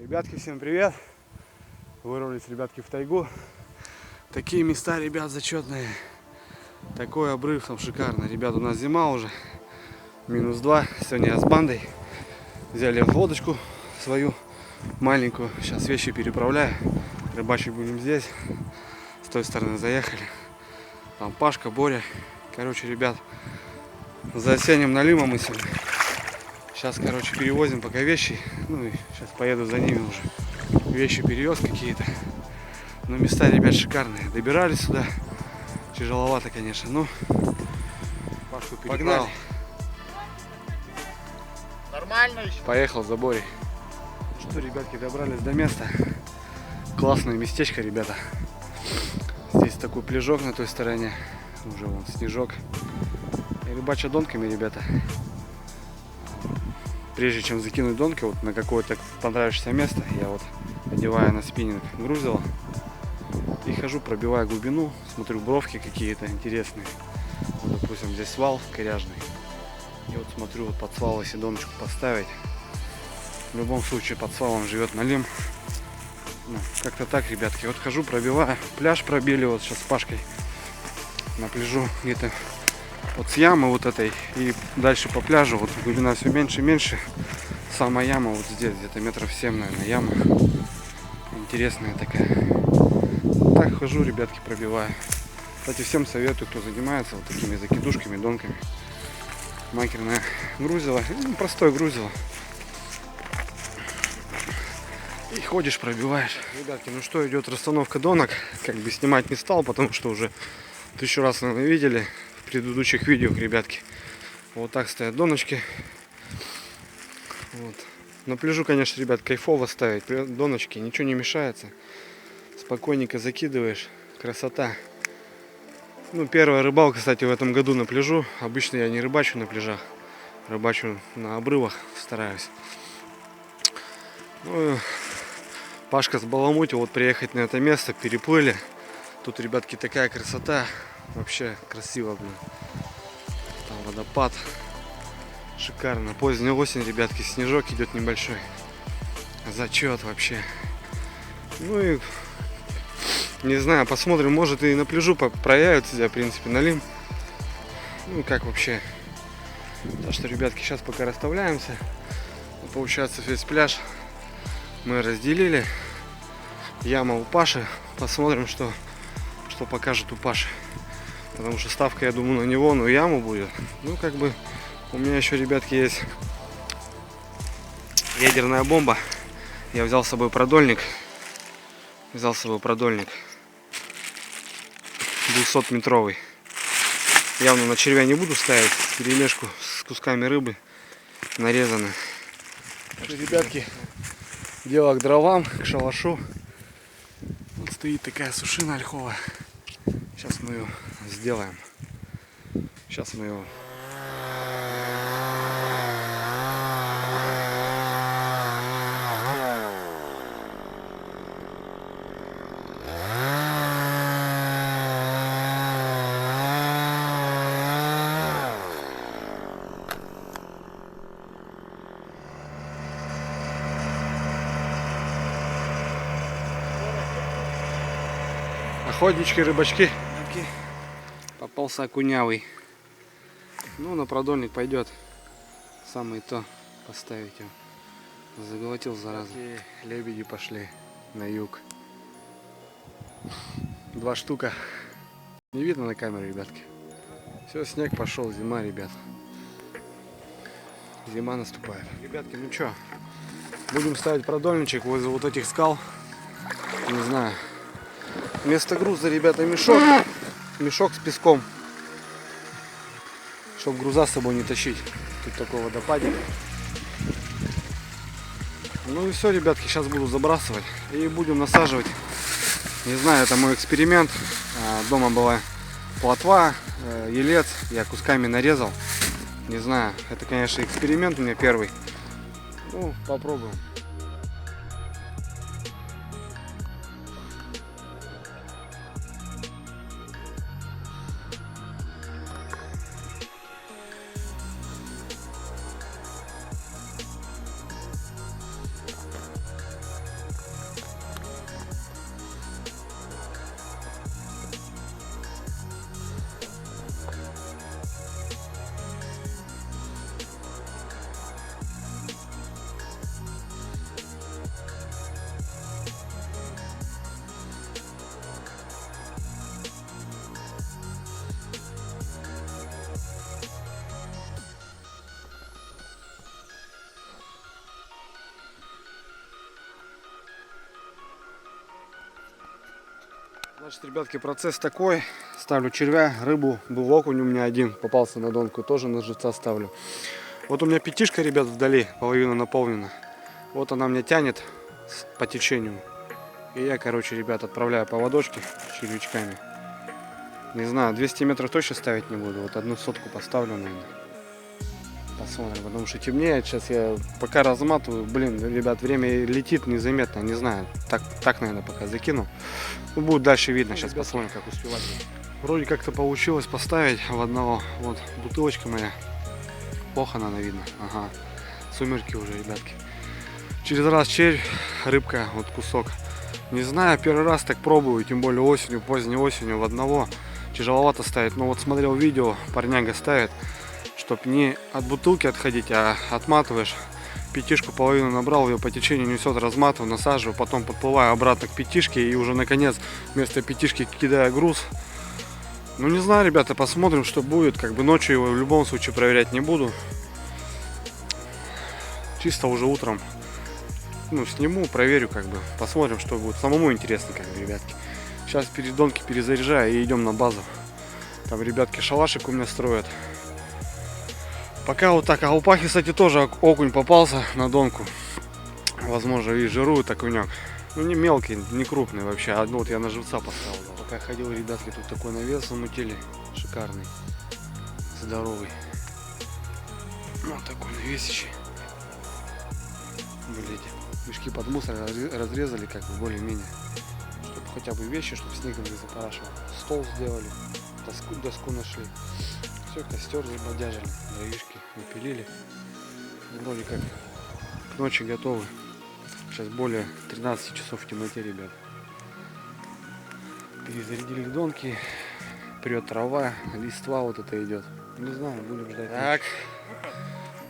Ребятки, всем привет! Вырвались, ребятки, в тайгу. Такие места, ребят, зачетные. Такой обрыв там шикарно. Ребят, у нас зима уже. -2. Сегодня я с бандой. Взяли лодочку свою маленькую. Сейчас вещи переправляю. Рыбачить будем здесь. С той стороны заехали. Там Пашка, Боря. Короче, ребят, за осенним налимом мы сегодня. Сейчас, короче, перевозим пока вещи. Ну и сейчас поеду за ними уже. Вещи перевез какие-то. Но места, ребят, шикарные. Добирались сюда. Тяжеловато, конечно. Ну, Пашку погнали. Нормально еще. Поехал за Борей. Что, ребятки, добрались до места. Классное местечко, ребята. Здесь такой пляжок на той стороне. Уже вон снежок. И рыбача донками, ребята. Прежде чем закинуть донки вот на какое-то понравившееся место, я вот одеваю на спиннинг грузило и хожу, пробиваю глубину, смотрю бровки какие-то интересные. Вот, допустим, здесь свал коряжный. И вот смотрю, вот под свал, если доночку поставить. В любом случае под свалом живет налим. Ну, как-то так, ребятки. Вот хожу, пробиваю. Пляж пробили вот сейчас с Пашкой на пляжу где-то. Вот с ямы вот этой и дальше по пляжу, вот глубина все меньше и меньше. Сама яма вот здесь, где-то метров 7, наверное, яма. Интересная такая. Вот так хожу, ребятки, пробиваю. Кстати, всем советую, кто занимается вот такими закидушками, донками. Макерное грузило, ну, простое грузило. И ходишь, пробиваешь. Ребятки, ну что, идет расстановка донок. Как бы снимать не стал, потому что уже 1000 раз, наверное, видели в предыдущих видео, ребятки. Вот так стоят доночки. Вот. На пляжу, конечно, ребят, кайфово ставить доночки, ничего не мешается. Спокойненько закидываешь. Красота. Ну, первая рыбалка, кстати, в этом году на пляжу. Обычно я не рыбачу на пляжах. Рыбачу на обрывах, стараюсь. Ну, Пашка сбаламутил вот приехать на это место, переплыли. Тут, ребятки, такая красота. Вообще красиво, блин. Там водопад. Шикарно. Поздняя осень, ребятки, снежок идет небольшой. Зачет вообще. Ну и не знаю, посмотрим, может и на пляжу проявится себя, в принципе, налим. Ну как вообще. Так что, ребятки, сейчас пока расставляемся. Получается, весь пляж мы разделили. Яма у Паши. Посмотрим, что покажет у Паши. Потому что ставка, я думаю, на него, но яму будет. Ну, как бы, у меня еще, ребятки, есть ядерная бомба. Я взял с собой продольник. 200-метровый. Явно на червя не буду ставить. Перемешку с кусками рыбы нарезаны. Так что, ребятки, дело к дровам, к шалашу. Вот стоит такая сушина ольховая. Сейчас мы ее сделаем. Сейчас мы ее... Охотнички, рыбачки. Попался окунявый. Ну, на продольник пойдет. Самое то поставить его. Заглотил, зараза. Лебеди пошли на юг. 2 штука. Не видно на камеру, ребятки. Все, снег пошел, зима, ребят. Зима наступает. Ребятки, ну что, будем ставить продольничек возле вот этих скал. Не знаю. Вместо груза, ребята, мешок с песком, чтобы груза с собой не тащить. Тут такой водопадик. Ну и все, ребятки, сейчас буду забрасывать и будем насаживать. Не знаю, это мой эксперимент. Дома была плотва, елец, я кусками нарезал. Не знаю, это, конечно, эксперимент у меня первый. Ну, попробуем. Значит, ребятки, процесс такой. Ставлю червя, рыбу. Был окунь у меня один, попался на донку. Тоже на живца ставлю. Вот у меня пятишка, ребят, вдали, половина наполнена. Вот она меня тянет по течению. И я, короче, ребят, отправляю поводочки с червячками. Не знаю, 200 метров точно ставить не буду. Вот одну сотку поставлю, наверное. Посмотрим, потому что темнеет. Сейчас я пока разматываю. Блин, ребят, время летит незаметно. Не знаю. Так наверное, пока закину. Ну, будет дальше видно. Сейчас посмотрим, как успевать. Вроде как-то получилось поставить в одного. Вот бутылочка моя. Плохо она видно. Ага. Сумерки уже, ребятки. Через раз червь, рыбка, вот кусок. Не знаю, первый раз так пробую. Тем более осенью, поздней осенью в одного. Тяжеловато ставить. Но вот смотрел видео, парняга ставит. Чтоб не от бутылки отходить, а отматываешь. Пятишку половину набрал, ее по течению несет, разматываю, насаживаю, потом подплываю обратно к пятишке и уже наконец вместо пятишки кидаю груз. Ну не знаю, ребята, посмотрим, что будет. Как бы ночью его в любом случае проверять не буду. Чисто уже утром. Ну, сниму, проверю, как бы. Посмотрим, что будет. Самому интересно, как бы, ребятки. Сейчас перед донки перезаряжаю и идем на базу. Там ребятки шалашик у меня строят. Пока вот так. А у Пахи, кстати, тоже окунь попался на донку. Возможно, и жирует окунек. Ну, не мелкий, не крупный вообще. Одну вот я на живца поставил. Пока я ходил, ребятки, тут такой навес замутили. Шикарный. Здоровый. Вот такой навесище. Блять. Мешки под мусор разрезали, как бы, более-менее. Чтобы хотя бы вещи, чтобы снегом не запорашивал. Стол сделали. Доску нашли. Все, костер забодяжили, дровишки напилили. И вроде как к ночи готовы. Сейчас более 13 часов в темноте, ребят. Перезарядили донки. Прет трава, листва вот это идет. Не знаю, будем ждать. Так,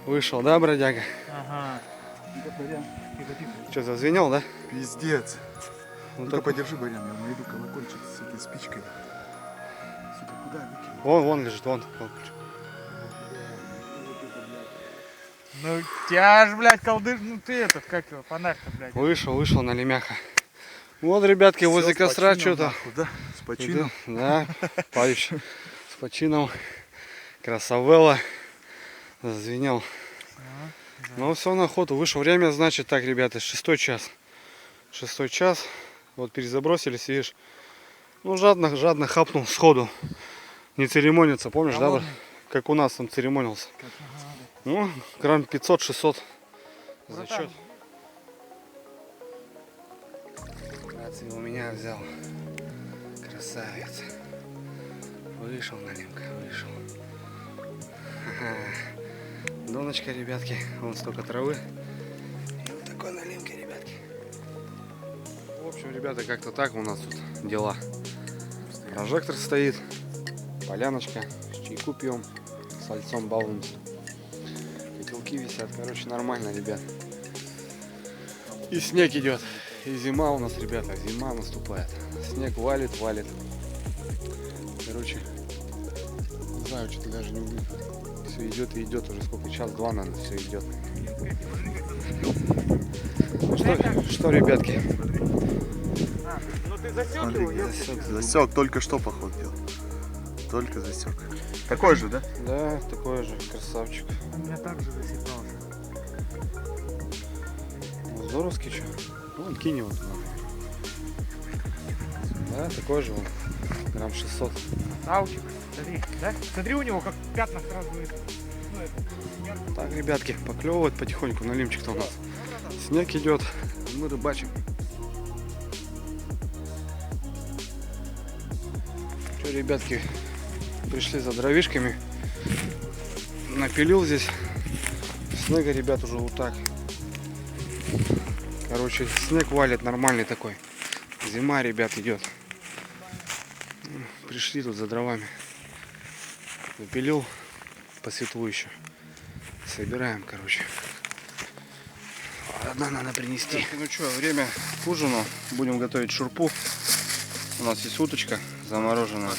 вышел, да, бродяга? Ага. Что, зазвенел, да? Пиздец. Ну, Только подержи, Барян, я найду колокольчик с этой спичкой. Сука, куда выкинул? Вон лежит, вон. Ну тебя ж, блядь, колдыш, ну ты этот, как его, фонарь-то, блядь. Вышел на лемяха. Вот, ребятки, возле костра что-то. Да, с почином. Да, пающий. С почином. Красавелла. Зазвенел. Ну, все на охоту. Вышло время, значит, так, ребята, 6 час. 6 час. Вот перезабросились, видишь. Ну, жадно хапнул сходу. Не церемонится, помнишь, да? Как у нас там церемонился. Ну, грамм 500-600. Зачет. Рацию у меня взял. Красавец. Вышел на лемка, вышел. Доночка, ребятки. Вон столько травы. И вот такой налимки, ребятки. В общем, ребята, как-то так у нас тут дела. Прожектор стоит. Поляночка. Чайку пьем. Сальцом балуемся. Котелки висят. Короче, нормально, ребят. И снег идет. И зима у нас, ребята. Зима наступает. Снег валит. Короче, не знаю, что-то даже не увижу. Все идет и идет. Уже сколько? Час-два, наверное, все идет. Ну что, ребятки? Ну ты засек его? Засек, только что поход делал. Только засек. Такой же, да? Да, такой же, красавчик. У меня также засекался. Ну, здоровский, что? Вон, кинь его туда. Да, такой же он. Грамм 600. Красавчик. Смотри, да? Смотри, у него как пятна сразу. Ну, это... Так, ребятки, поклевывает потихоньку. Налимчик-то у нас. Снег идет, мы рыбачим. Что, ребятки, пришли за дровишками. Напилил здесь. Снега, ребят, уже вот так. Короче, снег валит нормальный такой. Зима, ребят, идет. Пришли тут за дровами. Напилил по светлу еще. Собираем, короче. Одна надо принести. Ну что, время к ужину. Будем готовить шурпу. У нас есть уточка замороженная.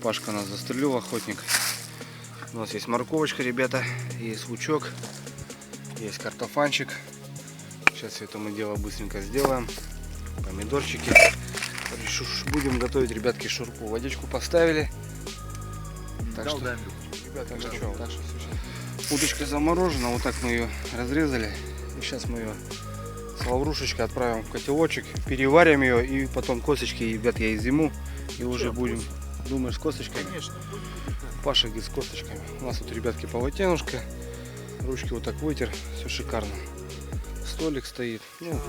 Пашка нас застрелил, охотник. У нас есть морковочка, ребята. Есть лучок. Есть картофанчик. Сейчас все это мы дело быстренько сделаем. Помидорчики. Будем готовить, ребятки, шурпу. Водичку поставили. Так Дал, что, да, ребята, удочка заморожена. Вот так мы ее разрезали. И сейчас мы ее с лаврушечкой отправим в котелочек. Переварим ее. И потом косточки, ребят, я изыму. И уже будем, думаешь, с косточками? Конечно. Паша говорит, с косточками. У нас тут, ребятки, полотенушка. Ручки вот так вытер. Все шикарно. Столик стоит. Ну,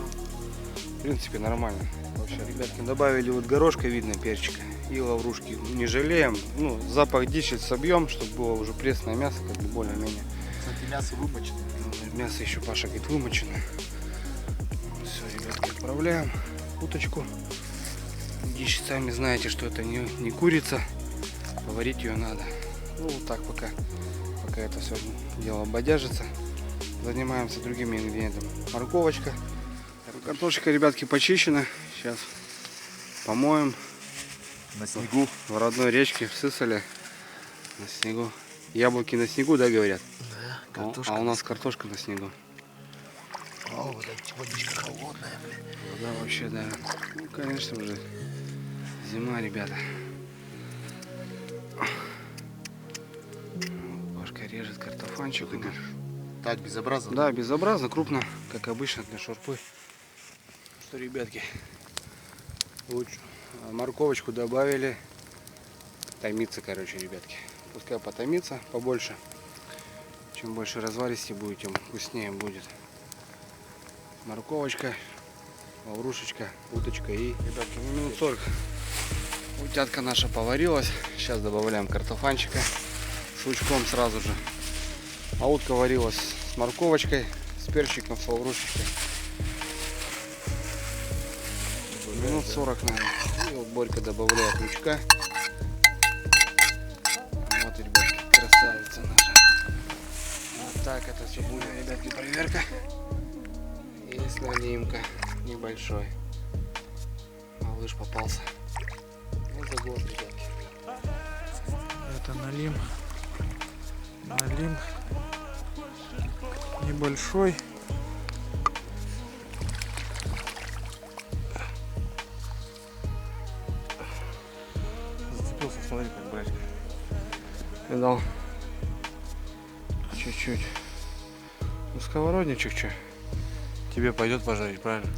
в принципе, нормально. Вообще, ребятки, добавили вот горошка, видно, перчика. И лаврушки не жалеем. Ну, запах дичи собьем, чтобы было уже пресное мясо, как бы более-менее. Кстати, мясо вымочено. Мясо еще, Паша говорит, вымочено. Все, ребятки, отправляем уточку. Дичь, сами знаете, что это не курица. Варить ее надо. Ну, вот так пока это все дело бодяжится. Занимаемся другими ингредиентами. Морковочка. Картошечка, ребятки, почищена. Сейчас помоем. На снегу. В родной речке, в Сысоле. На снегу. Яблоки на снегу, да, говорят? Да, А у нас картошка на снегу. О, водичка холодная, блин. Да, вообще, да. Ну, конечно же, зима, ребята. Пашка режет картофанчик. Так, безобразно. Да, безобразно, крупно, как обычно для шурпы. Что, ребятки, лучше морковочку добавили. Томится, короче, ребятки. Пускай потомится побольше. Чем больше разваристее будет, тем вкуснее будет. Морковочка, лаврушечка, уточка и, ребятки, минут 40 утятка наша поварилась. Сейчас добавляем картофанчика с лучком сразу же. А утка варилась с морковочкой, с перчиком, с лаврушечкой. Минут 40, наверное. И вот Борька добавляет лучка. Вот, ребятки, красавица наша. Вот так это все будет, ребятки, проверка. Есть налимка небольшой. Малыш попался. Вот за год, ребятки. Это налим. Налим небольшой. Зацепился, смотри, как братик. Видал? Чуть-чуть. Ну, сковородничек что? Тебе пойдет пожарить, правильно?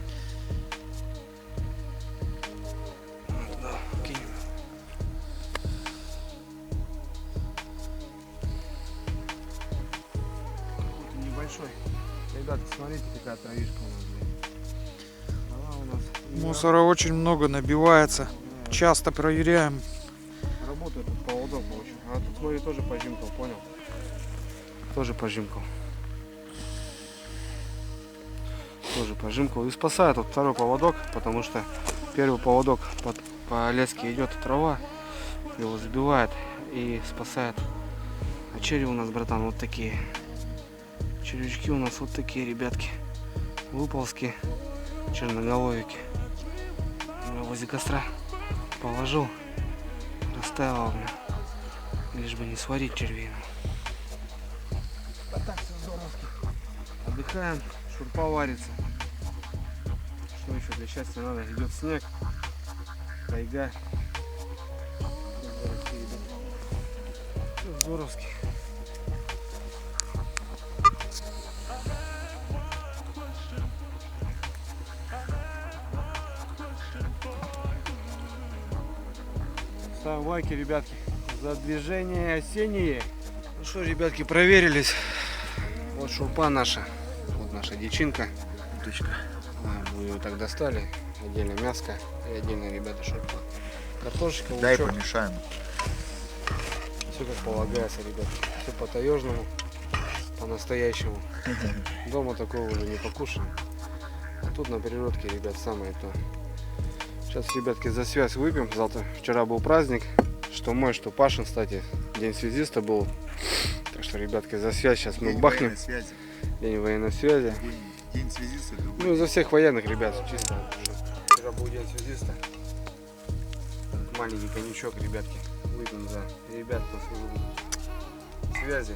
Вот туда кинем. Какой-то небольшой. Ребята, смотрите, какая травишка у нас, блин. Трава у нас. Мусора очень много набивается. Часто проверяем. Работает тут поводок очень. А тут, смотри, тоже пожимкал, понял? Тоже пожимкал. Тоже пожимкал. И спасает вот второй поводок, потому что первый поводок по леске идет трава, его забивает и спасает. А черви у нас, братан, вот такие. Червячки у нас вот такие, ребятки. Выползки, черноголовики. Я возле костра положил, расставил, лишь бы не сварить червей. А так все здоровски. Отдыхаем, шурпа варится. Что еще для счастья надо? Идет снег, тайга. Все здоровски. Ставим лайки, ребятки, за движение осенние. Ну что, ребятки, проверились. Вот шурпа наша. Вот наша дичинка. Уточка. Мы ее так достали. Отдельно мяско и отдельно, ребята, шурпа. Картошечка, лучок. Дай помешаем. Все как полагается, ребят. Все по-таежному, по-настоящему. Дома такого уже не покушаем. А тут на природке, ребят, самое то. Сейчас, ребятки, за связь выпьем. Завтра, вчера был праздник. Что мой, что Пашин, кстати. День связиста был. Так что, ребятки, за связь сейчас мы бахнем. Военной связи. День военной связи. День связиста. Ну и за всех военных, ребят, чисто. Вчера был день связиста. Маленький коньячок, ребятки. Выпьем за ребят, кто служил в связи.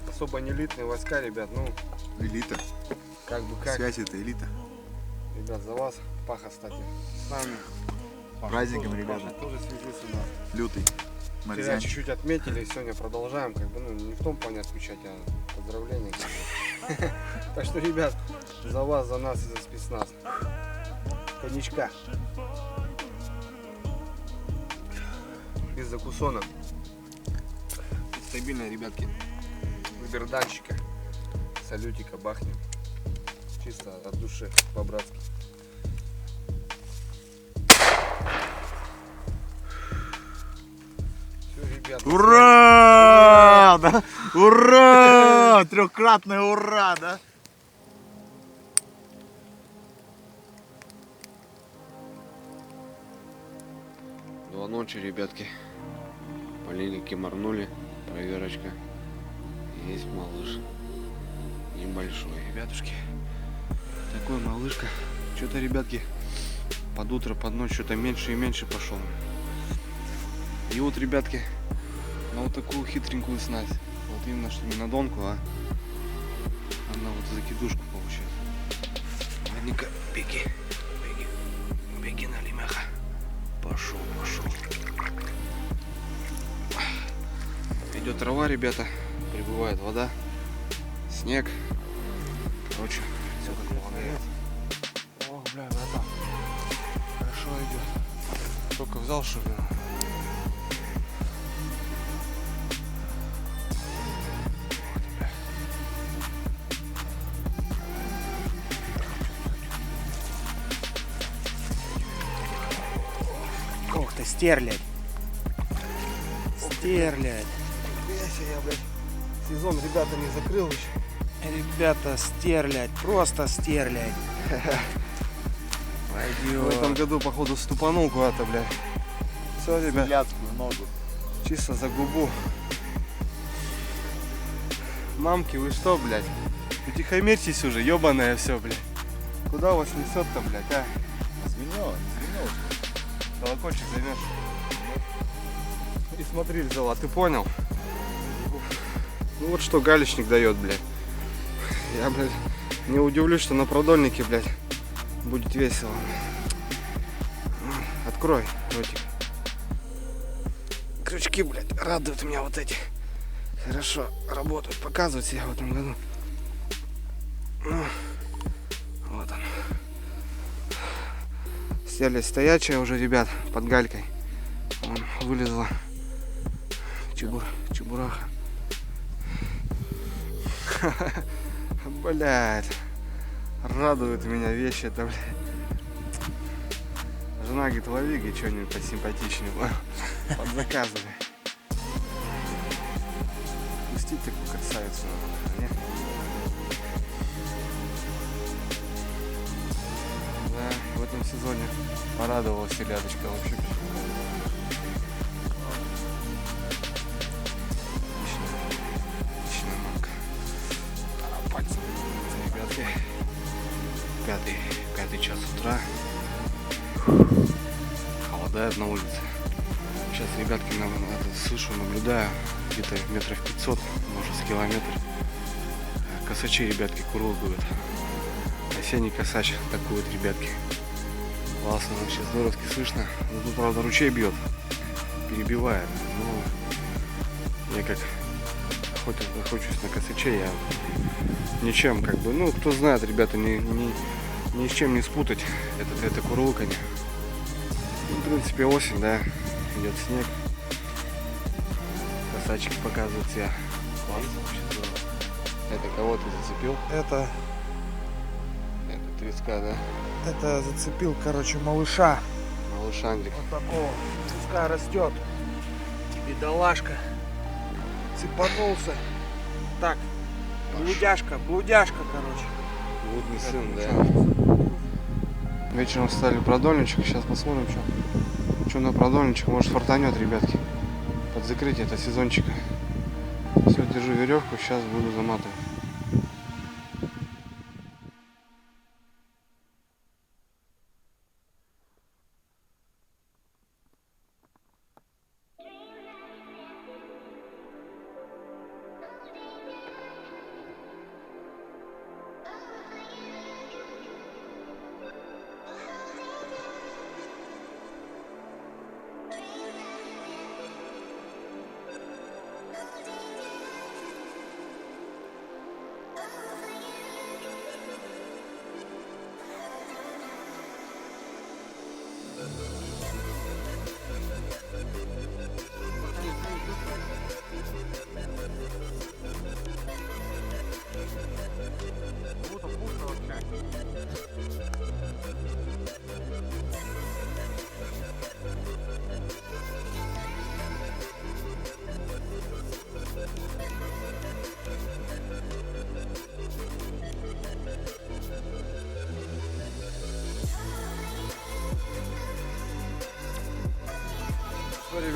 Особо не элитные войска, ребят. Ну, Элита. как бы как. Связь это элита. Ребят, за вас. Паха, кстати, с нами. Паша Праздником, тоже, ребята. Паша тоже связился у нас. Лютый. Вчера Морзянчик. чуть-чуть отметили, сегодня продолжаем, как бы, ну, не в том плане отмечать, а поздравления. как бы. Так что, ребят, за вас, за нас и за спецназ. Коньячка. Без закусона. Стабильно, ребятки. Берданчика. Салютика бахнем. Чисто от души, по-братски. Все, ребят. Ура! Да? Ура! Трехкратное ура, да? Два ночи, ребятки. Полили, кимарнули. Проверочка. Есть малыш. Небольшой, ребятушки. Такой малышка. Что-то, ребятки, под утро, под ночь что-то меньше и меньше пошел. И вот, ребятки, на вот такую хитренькую снасть. Вот именно, что не на донку, а на вот закидушку получается. Ладненько, беги, беги, беги на лемеха. Пошел, пошел. Идет трава, ребята, прибывает вода, снег. Короче, все как полагается. Ох, бля, братан, хорошо идет. Только взял, что ли? Ух ты, стерлядь. Стерлядь. Я, блядь, сезон, ребята, не закрыл еще. Ребята, стерлядь. Просто стерлядь. В этом году, походу, ступанул куда-то, блядь. Все, ребят, Ляцкую ногу. чисто за губу. Мамки, вы что, блядь? Утихомирьтесь уже, ебаное все, блядь. Куда вас несет-то, блядь, а? Звенело, звенело. Колокольчик займешь. И смотри, взял, а ты понял? Ну вот что галечник дает, блядь. Я, блядь, не удивлюсь, что на продольнике, блядь, будет весело. Открой ротик. Крючки, блядь, радуют меня вот эти. Хорошо работают, показывают себя в этом году. Вот он. Стерлядь стоячая уже, ребят, под галькой. Вон, вылезла чебураха. Блядь, радует меня вещи это, блядь. Жена говорит, лови, говорит, что-нибудь посимпатичнее. Под заказ, блядь. Пустить такую красавицу надо, не? Да, в этом сезоне порадовалась селядочка вообще. Отличная мамка. Пальцем, ребятки. Пятый час утра. Холодает на улице. Сейчас, ребятки, слышу, наблюдаю где-то метров 500, может с километр. Косачи, ребятки, куругуют. Осенний косач такой вот, ребятки. Классно, вообще здоровски слышно. Ну, тут, правда, ручей бьет, перебивает. Ну, я как охочусь на косачей, я ничем, как бы, ну, кто знает, ребята, ни с чем не спутать это курлыканье. Ну, в принципе, осень, да, идет снег. Косачки показывают себя. Классно, вообще здорово. Это кого ты зацепил? Это Треска, да? зацепил, короче, малыша. Малышандрик. Вот такого. Треска растет. Бедолашка. Цепанулся. Так. Блудяшка, короче. Блудный сын, да. Вечером встали продольничек, сейчас посмотрим, что на продольничек. Может, фартанет, ребятки. Под закрытие это сезончика. Все, держу веревку, сейчас буду заматывать.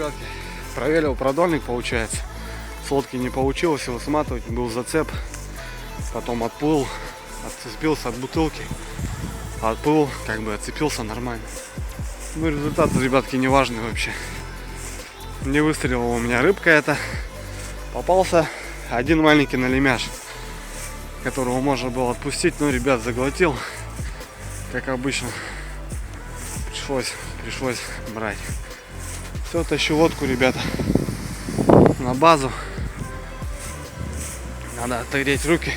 ребятки, проверил продольник, получается. С лодки не получилось его сматывать, был зацеп. Потом отплыл, отцепился от бутылки. Отплыл, как бы отцепился нормально. Ну, результат, ребятки, не важный вообще. Не выстрелила у меня рыбка эта. Попался один маленький налимяш, которого можно было отпустить, но ребят заглотил, как обычно. Пришлось брать. Все, тащу лодку, ребята, на базу. Надо отогреть руки,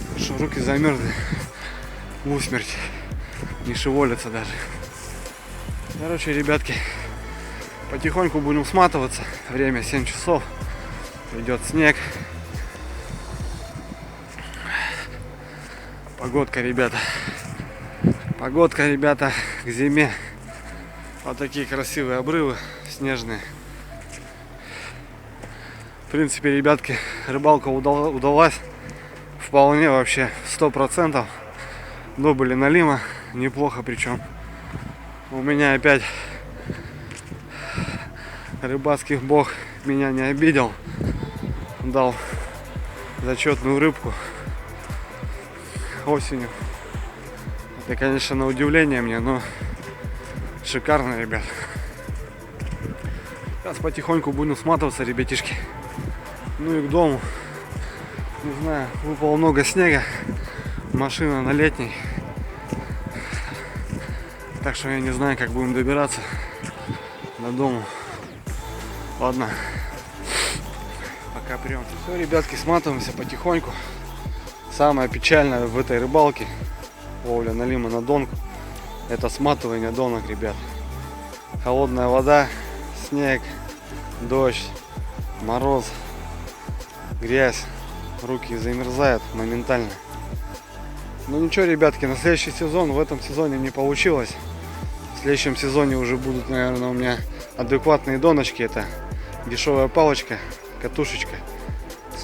потому что руки замерзли в усмерть, не шевелятся даже. Короче, ребятки, потихоньку будем сматываться. Время 7 часов. Идет снег. Погодка, ребята. Погодка, ребята, к зиме. Вот такие красивые обрывы снежные. В принципе, ребятки, рыбалка удалась вполне вообще 100%. Добыли налима, неплохо причем. У меня опять рыбацкий бог меня не обидел. Дал зачетную рыбку осенью. Это, конечно, на удивление мне, но шикарно, ребят. Сейчас потихоньку будем сматываться, ребятишки. Ну и к дому. Не знаю, выпало много снега. Машина на летней. Так что я не знаю, как будем добираться до дому. Ладно. Пока прям. Все, ребятки, сматываемся потихоньку. Самое печальное в этой рыбалке, ловля налима на донку, это сматывание донок, ребят. Холодная вода, снег, дождь, мороз, грязь, руки замерзают моментально. Ну ничего, ребятки, на следующий сезон, в этом сезоне не получилось. В следующем сезоне уже будут, наверное, у меня адекватные доночки. Это дешевая палочка, катушечка.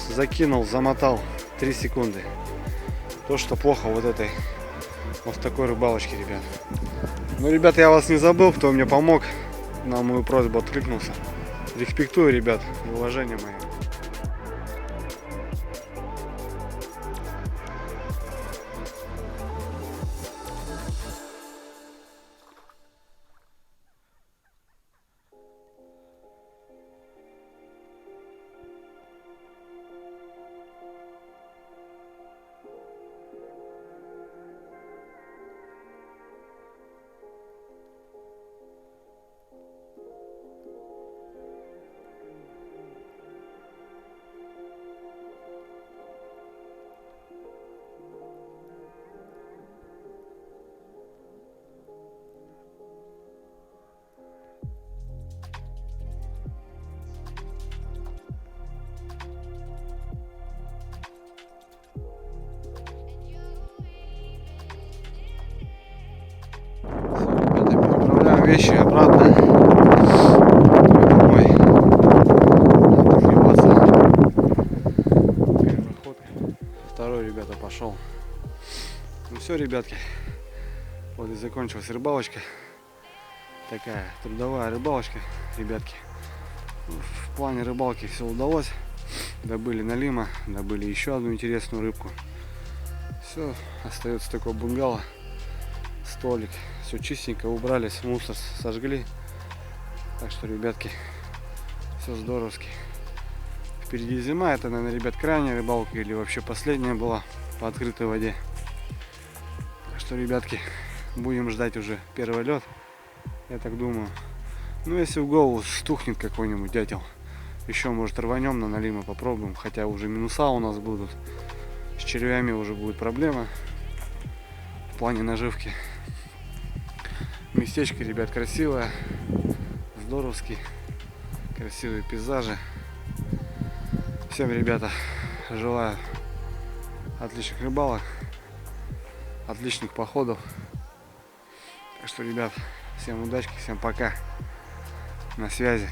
Закинул, замотал 3 секунды. То, что плохо вот в такой рыбалочке, ребят. Ну, ребят, я вас не забыл, кто мне помог, на мою просьбу откликнулся. Респектую, ребят, и уважение мое. Вещи обратно домой. Отогреваться. Первый ход. Второй, ребята, пошел. Ну все, ребятки, вот и закончилась рыбалочка. Такая трудовая рыбалочка, ребятки. В плане рыбалки все удалось. Добыли налима, добыли еще одну интересную рыбку. Все, остается такой бунгало, столик. Все чистенько убрали, мусор сожгли. Так что, ребятки, все здоровски. Впереди зима. Это, наверное, ребят, крайняя рыбалка или вообще последняя была по открытой воде. Так что, ребятки, будем ждать уже первый лед. Я так думаю. Ну, если в голову стухнет какой-нибудь дятел, еще, может, рванем на налим и попробуем. Хотя уже минуса у нас будут. С червями уже будет проблема в плане наживки. Местечко, ребят, красивое, здоровски, красивые пейзажи. Всем, ребята, желаю отличных рыбалок, отличных походов. Так что, ребят, всем удачи, всем пока, на связи.